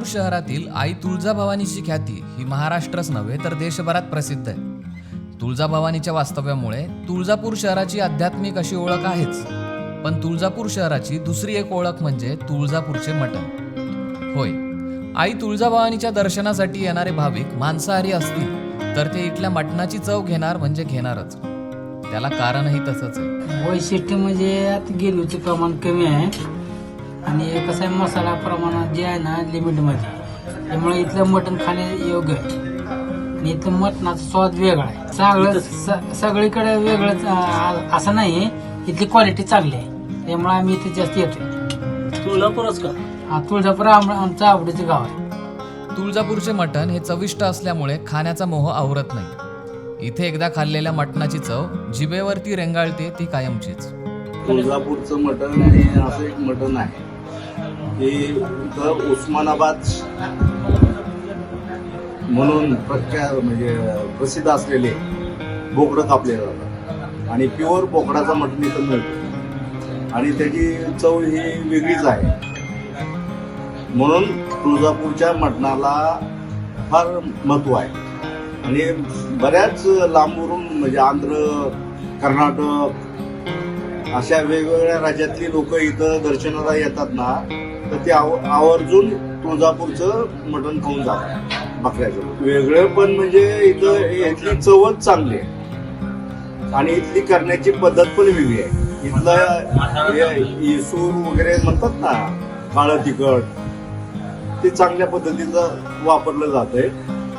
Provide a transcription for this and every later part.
तुळजापूर शहरातील आई तुळजाभवानीची ख्याती ही महाराष्ट्रच नव्हे तर देशभरात प्रसिद्ध आहे. तुळजाभवानीच्या वास्तव्यामुळे तुळजापूर शहराची आध्यात्मिक अशी ओळख आहेच, पण तुळजापूर शहराची दुसरी एक ओळख म्हणजे तुळजापूरचे मटण. होय, आई तुळजाभवानीच्या दर्शनासाठी येणारे भाविक मांसाहारी असतील तर ते इथल्या मटणाची चव घेणार म्हणजे घेणारच. त्याला कारणही तसंच आहे. वैशिष्ट्य म्हणजे आता गेलूचं प्रमाण कमी आहे आणि कसं आहे, मसाला प्रमाणात जे आहे ना लिमिटमध्ये, त्यामुळे इथलं मटण खाणे योग्य आहे. आणि इथलं मटणाचा स्वाद वेगळा आहे. सगळीकडे वेगळंच असं नाही, इथली क्वालिटी चांगली आहे, त्यामुळे आम्ही इथे जास्त येतो. तुळजापूरच का? हा, तुळजापूर आमचं आवडीचं गाव आहे. तुळजापूरचे मटण हे चविष्ट असल्यामुळे खाण्याचा मोह आवरत नाही. इथे एकदा खाल्लेल्या मटणाची चव जिभेवरती रेंगाळते ती कायमचीच. तुळजापूरचं मटण हे असं एक मटण आहे की इथं उस्मानाबाद म्हणून प्रख्यात म्हणजे प्रसिद्ध असलेले बोकडं कापले जातात आणि प्युअर बोकडाचं मटण इथं मिळतं आणि त्याची चव ही वेगळीच आहे. म्हणून तुळजापूरच्या मटणाला फार महत्त्व आहे आणि बऱ्याच लांबवरून म्हणजे आंध्र, कर्नाटक अशा वेगवेगळ्या राज्यातली लोक इथं दर्शनाला येतात ना, तर ते आवर्जून तुळजापूरचं मटण खाऊन जातात. बकऱ्याचं वेगळं पण म्हणजे इथं इथली चवच चांगली आहे आणि इथली करण्याची पद्धत पण वेगळी आहे. इथलं येसूर वगैरे म्हणतात ना, काळं तिखट, ते चांगल्या पद्धतीचं वापरलं जातंय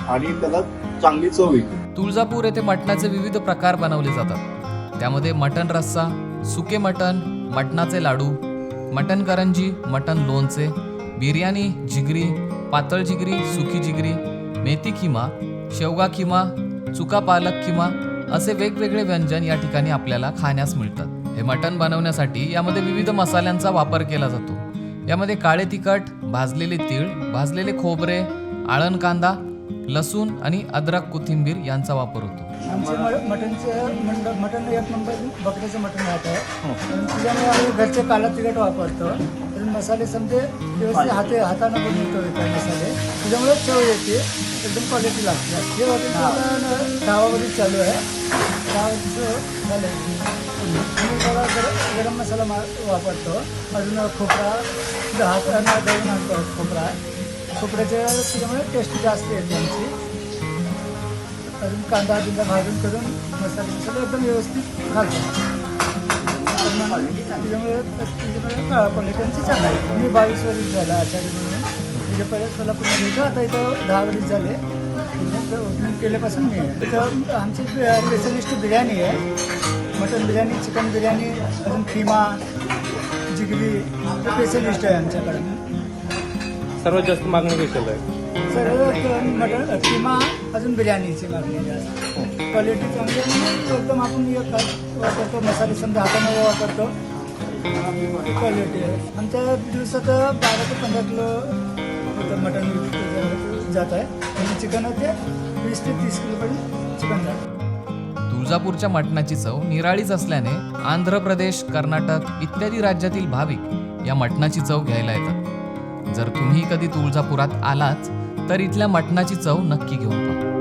आणि त्याला चांगली चव येते. तुळजापूर येथे मटणाचे विविध प्रकार बनवले जातात. त्यामध्ये मटण रस्सा, सुके मटण, मटणाचे लाडू, मटण करंजी, मटण लोणचे, बिर्याणी, जिगरी, पातळ जिगरी, सुकी जिगरी, मेथी खिमा, शेवगा खिमा, चुका पालक खिमा असे वेगवेगळे व्यंजन या ठिकाणी आपल्याला खाण्यास मिळतात. हे मटण बनवण्यासाठी यामध्ये विविध मसाल्यांचा वापर केला जातो. यामध्ये काळे तिखट, भाजलेले तीळ, भाजलेले खोबरे, आळण कांदा, लसूण आणि अद्रक, कोथिंबीर यांचा वापर होतो. आमचे मटण एक नंबर बकऱ्याचं मटण राहत आहे. त्याच्यामुळे आम्ही घरचे काळा तिखट वापरतो. तर मसाले समजे व्यवस्थित हाताने बनवतो त्या मसाले, त्याच्यामुळे चव येते, एकदम क्वालिटी लागते. हे हॉटेल गावामध्ये चालू आहे. 10 वर्ष झाले. आम्ही थोडा गरम मसाला वापरतो. अजून खोबरा हाताने दळून आणतो. खोबऱ्याच्या त्याच्यामुळे टेस्ट जास्त येते आमची. अजून कांदा भाजून करून मसाले एकदम व्यवस्थित घालतो. त्याच्यामुळे क्वालिटीची चांगली आहे. मी 22 वर्ष झाला आचार्य म्हणून. त्याच्या पहिल्या सोलापूरमध्ये घेतो. आता इथं 10 वर्ष झाले. ओपनिंग केल्यापासून मी इथं आमची स्पेशलिस्ट बिर्याणी आहे. मटन बिर्याणी, चिकन बिर्याणी, अजून खिमा, जिगरी स्पेशलिस्ट आहे आमच्याकडे. सर्वात जास्त मागणी कशाला आहे? सर्व मटन खिमा, अजून बिर्याणीची मागणी जास्त. क्वालिटी चांगली आहे. एकदम आपण वापरतो मसाले, समजा हाताने वापरतो. क्वालिटी आहे. आमच्या दिवसात 12 ते 15 किलो होतं मटन जात आहे आणि चिकन होते 20 ते 30 किलोपर्यंत चिकन जातं. तुळजापूरच्या मटणाची चव निराळीच असल्याने आंध्र प्रदेश, कर्नाटक इत्यादी राज्यातील भाविक या मटणाची चव घ्यायला येतात. जर तुम्ही कधी तुळजापुरात आलाच तर इथल्या मटणाची चव नक्की घेऊन पहा.